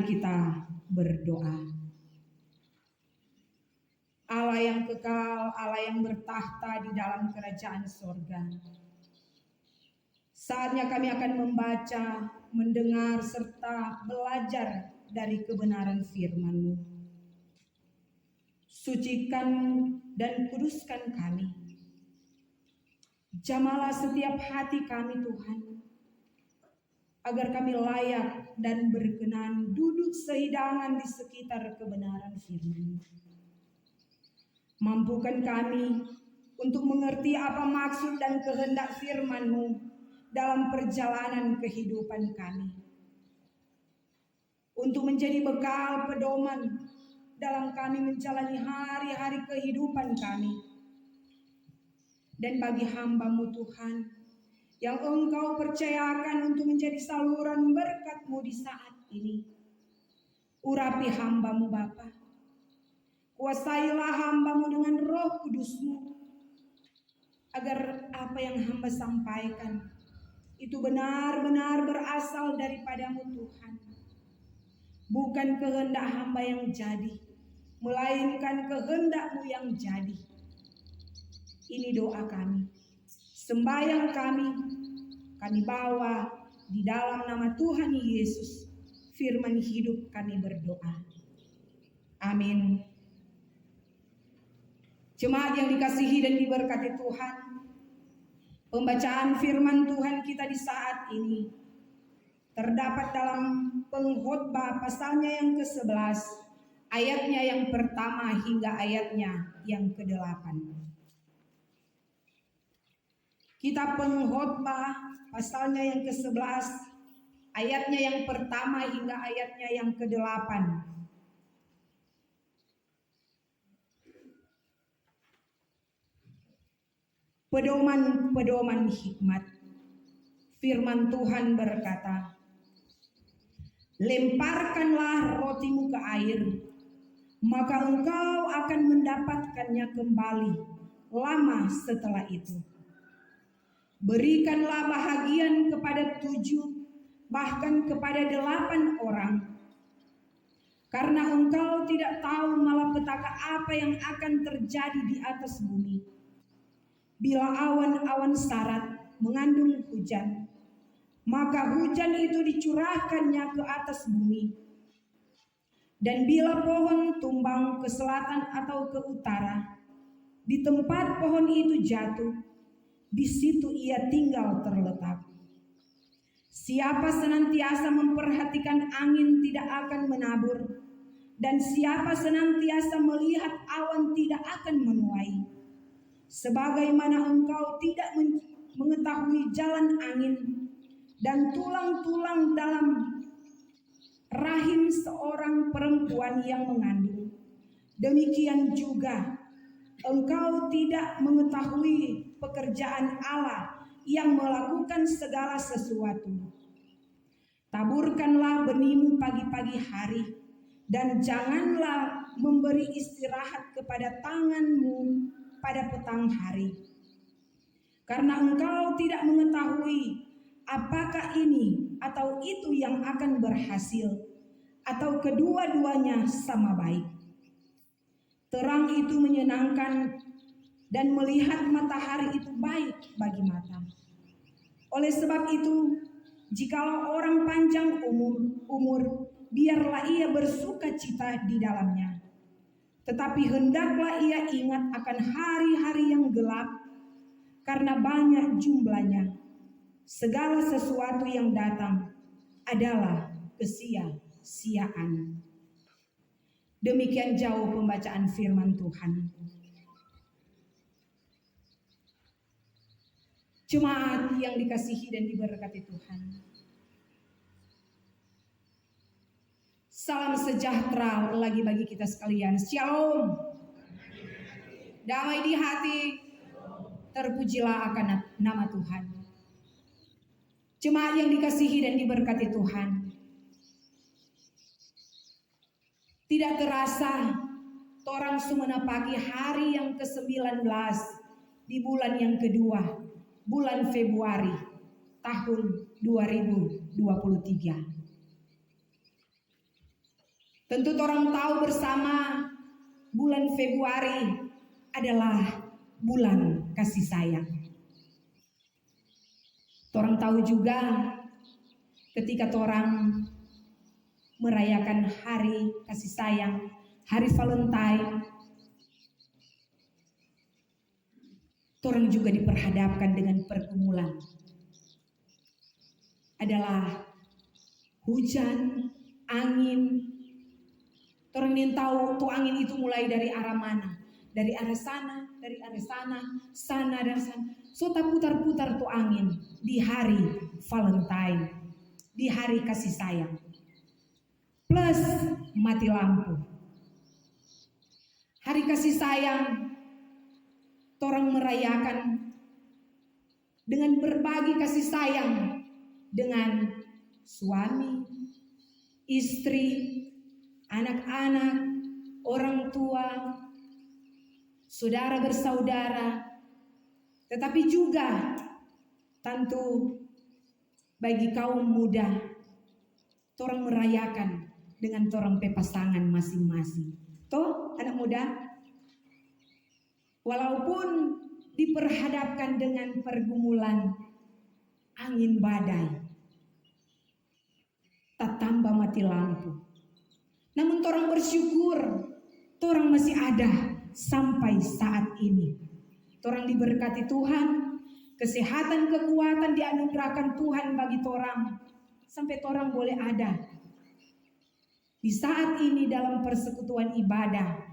kita berdoa. Allah yang kekal, Allah yang bertahta di dalam kerajaan sorga. Saatnya kami akan membaca, mendengar, serta belajar dari kebenaran firman-Mu. Sucikan dan kuduskan kami. Jamalah setiap hati kami Tuhan, agar kami layak dan berkenan duduk sehidangan di sekitar kebenaran firman-Mu. Mampukan kami untuk mengerti apa maksud dan kehendak firman-Mu dalam perjalanan kehidupan kami. Untuk menjadi bekal pedoman dalam kami menjalani hari-hari kehidupan kami. Dan bagi hamba-Mu Tuhan, yang Engkau percayakan untuk menjadi saluran berkat-Mu di saat ini. Urapi hamba-Mu Bapa. Kuasailah hamba-Mu dengan Roh Kudus-Mu, agar apa yang hamba sampaikan itu benar-benar berasal daripada-Mu Tuhan. Bukan kehendak hamba yang jadi, melainkan kehendak-Mu yang jadi. Ini doa kami, sembahyang kami bawa di dalam nama Tuhan Yesus, firman hidup kami berdoa. Amin. Jemaat yang dikasihi dan diberkati Tuhan, pembacaan firman Tuhan kita di saat ini terdapat dalam Pengkhotbah pasalnya yang ke-11, ayatnya yang pertama hingga ayatnya yang ke-8. Kitab Pengkhotbah pasalnya yang ke-11, ayatnya yang pertama hingga ayatnya yang ke-8. Pedoman-pedoman hikmat. Firman Tuhan berkata, lemparkanlah rotimu ke air, maka engkau akan mendapatkannya kembali lama setelah itu. Berikanlah bahagian kepada 7, bahkan kepada 8 orang, karena engkau tidak tahu malapetaka apa yang akan terjadi di atas bumi. Bila awan-awan sarat mengandung hujan, maka hujan itu dicurahkannya ke atas bumi. Dan bila pohon tumbang ke selatan atau ke utara, di tempat pohon itu jatuh, di situ ia tinggal terletak. Siapa senantiasa memperhatikan angin tidak akan menabur, dan siapa senantiasa melihat awan tidak akan menuai. Sebagaimana engkau tidak mengetahui jalan angin dan tulang-tulang dalam rahim seorang perempuan yang mengandung, demikian juga engkau tidak mengetahui pekerjaan Allah yang melakukan segala sesuatu. Taburkanlah benihmu pagi-pagi hari, dan janganlah memberi istirahat kepada tanganmu pada petang hari. Karena engkau tidak mengetahui apakah ini atau itu yang akan berhasil, atau kedua-duanya sama baik. Terang itu menyenangkan, dan melihat matahari itu baik bagi mata. Oleh sebab itu, jikalau orang panjang umur, biarlah ia bersuka cita di dalamnya. Tetapi hendaklah ia ingat akan hari-hari yang gelap, karena banyak jumlahnya. Segala sesuatu yang datang adalah kesia-siaan. Demikian jauh pembacaan firman Tuhan. Jemaat yang dikasihi dan diberkati Tuhan, salam sejahtera lagi bagi kita sekalian. Shalom. Damai di hati. Terpujilah akan nama Tuhan. Jemaat yang dikasihi dan diberkati Tuhan, tidak terasa torang sumenapaki hari yang ke-19 di bulan yang kedua, bulan Februari tahun 2023. Tentu orang tahu bersama bulan Februari adalah bulan kasih sayang. Orang tahu juga ketika orang merayakan hari kasih sayang, hari Valentine, orang juga diperhadapkan dengan pergumulan. Adalah hujan, angin. Orang ingin tahu tuh angin itu mulai dari arah mana? Dari arah sana, dari arah sana, sana dan sana. So tak putar-putar tuh angin di hari Valentine, di hari kasih sayang. Plus mati lampu. Hari kasih sayang, orang merayakan dengan berbagi kasih sayang dengan suami, istri, anak-anak, orang tua, saudara bersaudara, tetapi juga tentu bagi kaum muda, orang merayakan dengan orang pasangan masing-masing. Toh anak muda, walaupun diperhadapkan dengan pergumulan angin badai, tak tambah mati lampu. Namun orang bersyukur, orang masih ada sampai saat ini. Orang diberkati Tuhan, kesehatan, kekuatan dianugerahkan Tuhan bagi orang, sampai orang boleh ada di saat ini dalam persekutuan ibadah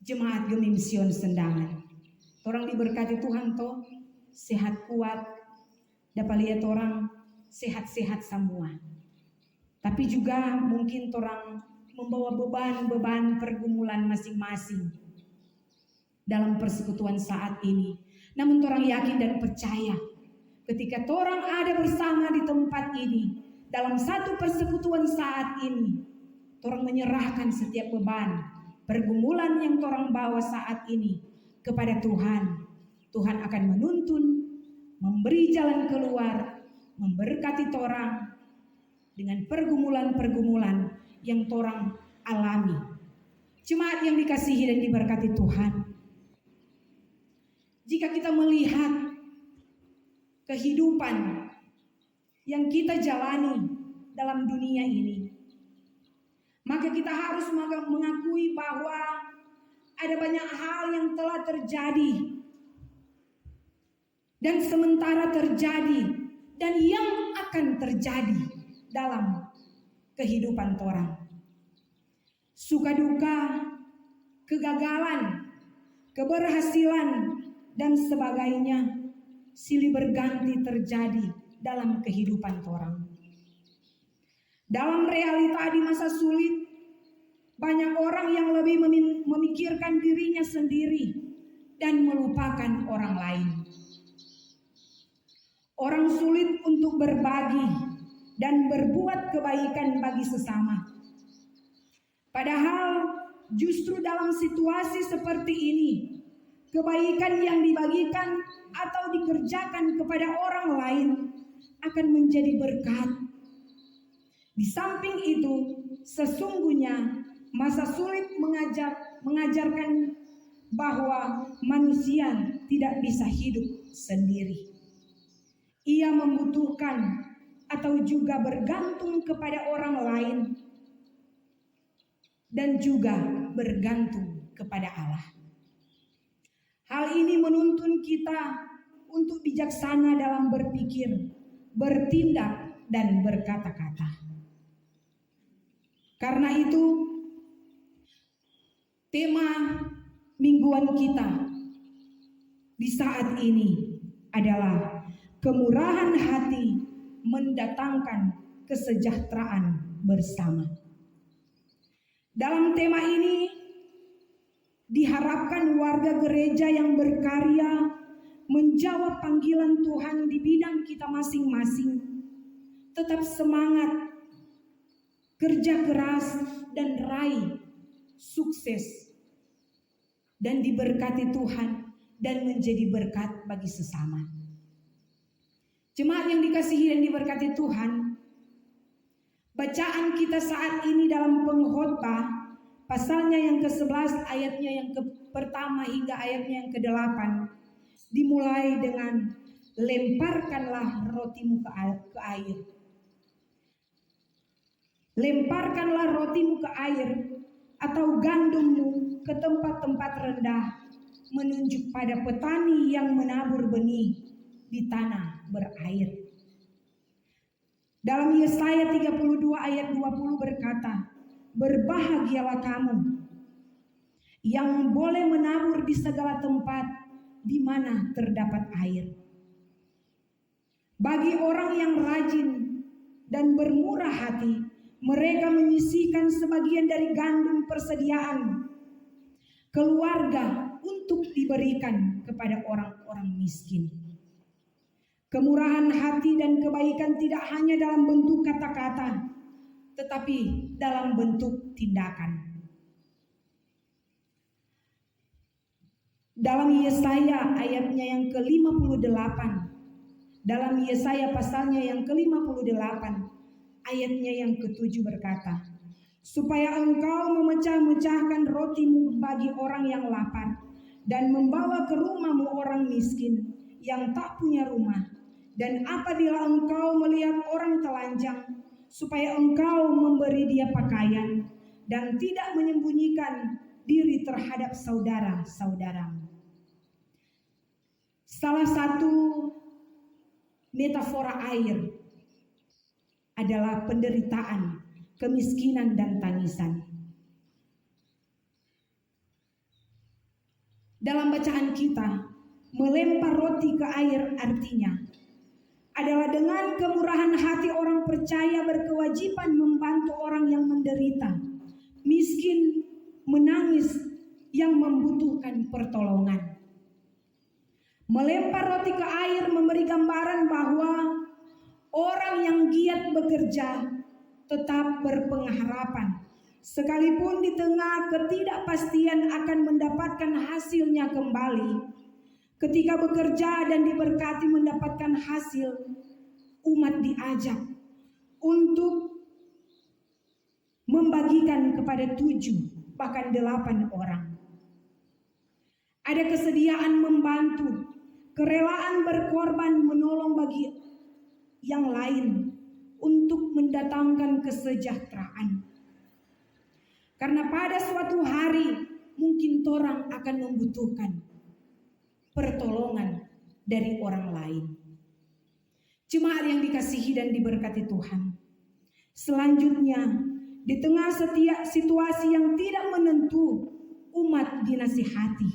Jemaat Gemi Mision Sendangan. Orang diberkati Tuhan toh, sehat kuat, dapat lihat orang sehat-sehat semua. Tapi juga mungkin orang membawa beban-beban pergumulan masing-masing dalam persekutuan saat ini. Namun orang yakin dan percaya ketika orang ada bersama di tempat ini, dalam satu persekutuan saat ini, orang menyerahkan setiap beban, pergumulan yang orang bawa saat ini kepada Tuhan. Tuhan akan menuntun, memberi jalan keluar, memberkati orang dengan pergumulan-pergumulan yang orang alami. Jemaat yang dikasihi dan diberkati Tuhan, jika kita melihat kehidupan yang kita jalani dalam dunia ini, maka kita harus mengakui bahwa ada banyak hal yang telah terjadi dan sementara terjadi dan yang akan terjadi dalam kehidupan orang. Suka duka, kegagalan, keberhasilan dan sebagainya silih berganti terjadi dalam kehidupan orang. Dalam realita di masa sulit, banyak orang yang lebih memikirkan dirinya sendiri dan melupakan orang lain. Orang sulit untuk berbagi dan berbuat kebaikan bagi sesama. Padahal justru dalam situasi seperti ini, kebaikan yang dibagikan atau dikerjakan kepada orang lain akan menjadi berkat. Di samping itu, sesungguhnya masa sulit mengajarkan bahwa manusia tidak bisa hidup sendiri. Ia membutuhkan atau juga bergantung kepada orang lain dan juga bergantung kepada Allah. Hal ini menuntun kita untuk bijaksana dalam berpikir, bertindak, dan berkata-kata. Karena itu, tema mingguan kita di saat ini adalah kemurahan hati mendatangkan kesejahteraan bersama. Dalam tema ini diharapkan warga gereja yang berkarya menjawab panggilan Tuhan di bidang kita masing-masing, tetap semangat, kerja keras, dan raih sukses dan diberkati Tuhan dan menjadi berkat bagi sesama. Jemaat yang dikasihi dan diberkati Tuhan, Bacaan kita saat ini dalam Pengkhotbah, pasalnya yang ke-11, ayatnya yang pertama hingga ayatnya yang ke-8, dimulai dengan lemparkanlah rotimu ke air. Lemparkanlah rotimu ke air atau gandummu ke tempat-tempat rendah, menunjuk pada petani yang menabur benih di tanah berair. Dalam Yesaya 32 ayat 20 berkata, berbahagialah kamu yang boleh menabur di segala tempat di mana terdapat air. Bagi orang yang rajin dan bermurah hati, mereka menyisihkan sebagian dari gandum persediaan keluarga untuk diberikan kepada orang-orang miskin. Kemurahan hati dan kebaikan tidak hanya dalam bentuk kata-kata, tetapi dalam bentuk tindakan. Dalam Yesaya ayatnya yang ke-58, dalam Yesaya pasalnya yang ke-58, ayatnya yang ke-7 berkata, supaya engkau memecah-mecahkan rotimu bagi orang yang lapar, dan membawa ke rumahmu orang miskin yang tak punya rumah. Dan apabila engkau melihat orang telanjang, supaya engkau memberi dia pakaian, dan tidak menyembunyikan diri terhadap saudara-saudaramu. Salah satu metafora air adalah penderitaan, kemiskinan, dan tangisan. Dalam bacaan kita, melempar roti ke air artinya adalah dengan kemurahan hati orang percaya berkewajiban membantu orang yang menderita, miskin, menangis, yang membutuhkan pertolongan. Melempar roti ke air memberi gambaran bahwa orang yang giat bekerja tetap berpengharapan, sekalipun di tengah ketidakpastian akan mendapatkan hasilnya kembali. Ketika bekerja dan diberkati mendapatkan hasil, umat diajak untuk membagikan kepada 7 bahkan 8 orang. Ada kesediaan membantu, kerelaan berkorban menolong bagi yang lain untuk mendatangkan kesejahteraan. Karena pada suatu hari mungkin orang akan membutuhkan pertolongan dari orang lain. Jemaat yang dikasihi dan diberkati Tuhan, selanjutnya di tengah setiap situasi yang tidak menentu, umat dinasihati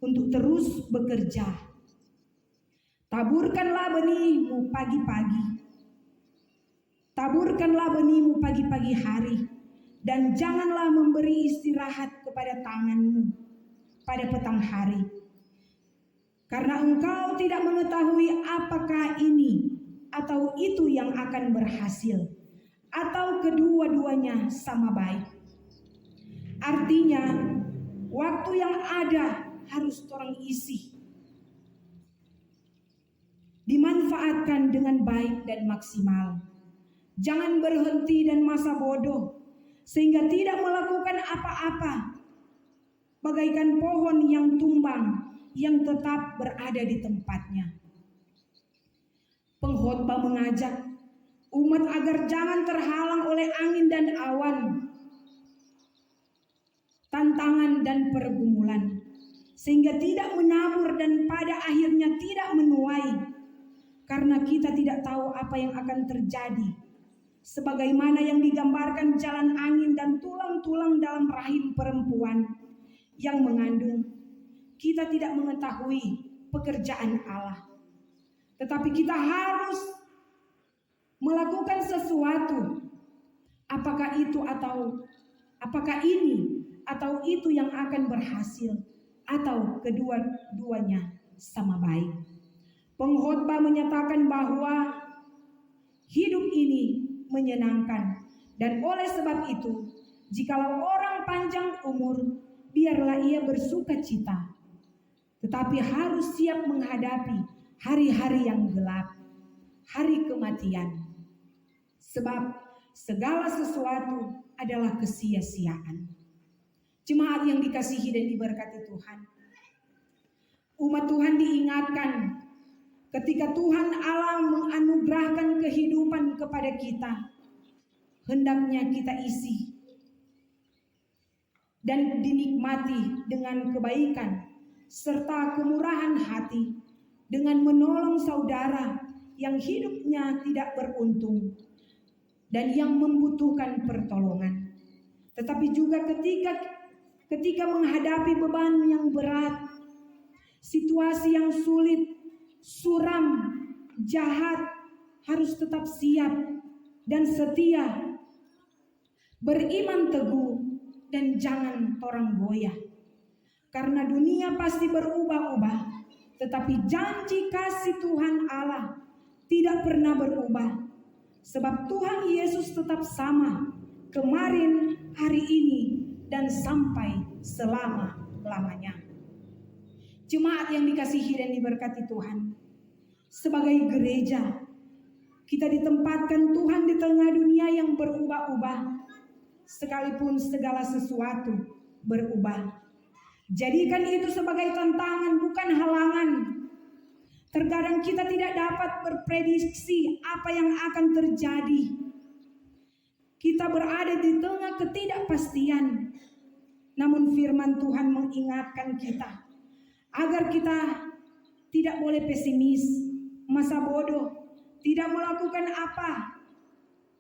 untuk terus bekerja. Taburkanlah benihmu pagi-pagi, taburkanlah benihmu pagi-pagi hari, dan janganlah memberi istirahat kepada tanganmu pada petang hari. Karena engkau tidak mengetahui apakah ini atau itu yang akan berhasil, atau kedua-duanya sama baik. Artinya, waktu yang ada harus orang isi, dimanfaatkan dengan baik dan maksimal. Jangan berhenti dan masa bodoh, sehingga tidak melakukan apa-apa, bagaikan pohon yang tumbang, yang tetap berada di tempatnya. Pengkhotbah mengajak umat agar jangan terhalang oleh angin dan awan, tantangan dan pergumulan, sehingga tidak menabur dan pada akhirnya tidak menuai, karena kita tidak tahu apa yang akan terjadi. Sebagaimana yang digambarkan jalan angin dan tulang-tulang dalam rahim perempuan yang mengandung, kita tidak mengetahui pekerjaan Allah. Tetapi kita harus melakukan sesuatu. Apakah itu atau apakah ini atau itu yang akan berhasil, atau kedua-duanya sama baik. Pengkhotbah menyatakan bahwa hidup ini menyenangkan, dan oleh sebab itu, jikalau orang panjang umur, biarlah ia bersuka cita, tetapi harus siap menghadapi hari-hari yang gelap, hari kematian. Sebab segala sesuatu adalah kesia-siaan. Jemaat yang dikasihi dan diberkati Tuhan, umat Tuhan diingatkan ketika Tuhan Allah menganugerahkan kehidupan kepada kita, hendaknya kita isi dan dinikmati dengan kebaikan serta kemurahan hati, dengan menolong saudara yang hidupnya tidak beruntung dan yang membutuhkan pertolongan. Tetapi juga ketika menghadapi beban yang berat, situasi yang sulit, suram, jahat, harus tetap siap dan setia, beriman teguh, dan jangan torang goyah. Karena dunia pasti berubah-ubah, tetapi janji kasih Tuhan Allah tidak pernah berubah. Sebab Tuhan Yesus tetap sama, kemarin, hari ini, dan sampai selama-lamanya. Jemaat yang dikasihi dan diberkati Tuhan, sebagai gereja, kita ditempatkan Tuhan di tengah dunia yang berubah-ubah, sekalipun segala sesuatu berubah. Jadikan itu sebagai tantangan, bukan halangan. Terkadang kita tidak dapat berprediksi apa yang akan terjadi. Kita berada di tengah ketidakpastian. Namun firman Tuhan mengingatkan kita agar kita tidak boleh pesimis, masa bodoh, tidak melakukan apa,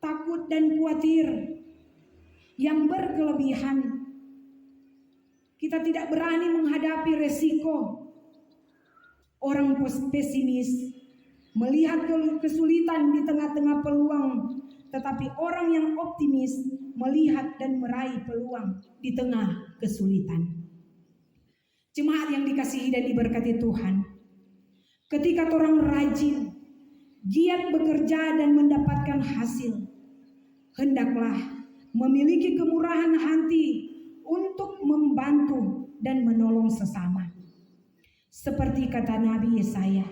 takut dan khawatir yang berkelebihan. Kita tidak berani menghadapi resiko. Orang pesimis melihat kesulitan di tengah-tengah peluang, tetapi orang yang optimis melihat dan meraih peluang di tengah kesulitan. Jemaat yang dikasihi dan diberkati Tuhan, ketika orang rajin, giat bekerja dan mendapatkan hasil, hendaklah memiliki kemurahan hati untuk membantu dan menolong sesama. Seperti kata Nabi Yesaya,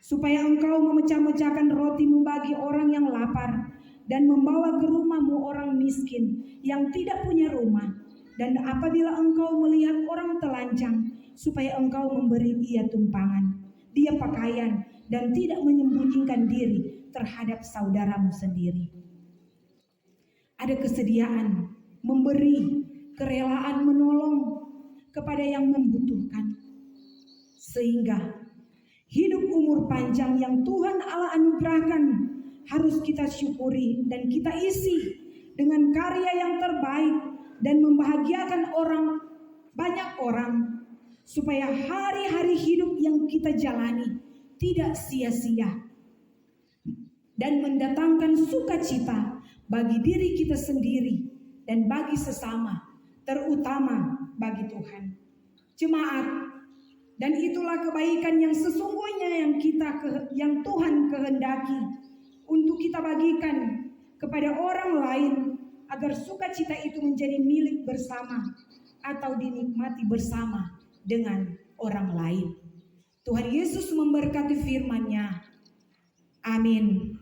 supaya engkau memecah-mecahkan roti membagi orang yang lapar dan membawa ke rumahmu orang miskin yang tidak punya rumah. Dan apabila engkau melihat orang telanjang, supaya engkau memberi dia tumpangan, dia pakaian, dan tidak menyembunyikan diri terhadap saudaramu sendiri. Ada kesediaan memberi, kerelaan menolong kepada yang membutuhkan, sehingga hidup umur panjang yang Tuhan Allah anugerahkan harus kita syukuri dan kita isi dengan karya yang terbaik dan membahagiakan banyak orang, supaya hari-hari hidup yang kita jalani tidak sia-sia dan mendatangkan sukacita bagi diri kita sendiri dan bagi sesama, terutama bagi Tuhan. Jemaat, dan itulah kebaikan yang sesungguhnya yang Tuhan kehendaki untuk kita bagikan kepada orang lain, agar sukacita itu menjadi milik bersama atau dinikmati bersama dengan orang lain. Tuhan Yesus memberkati firman-Nya. Amin.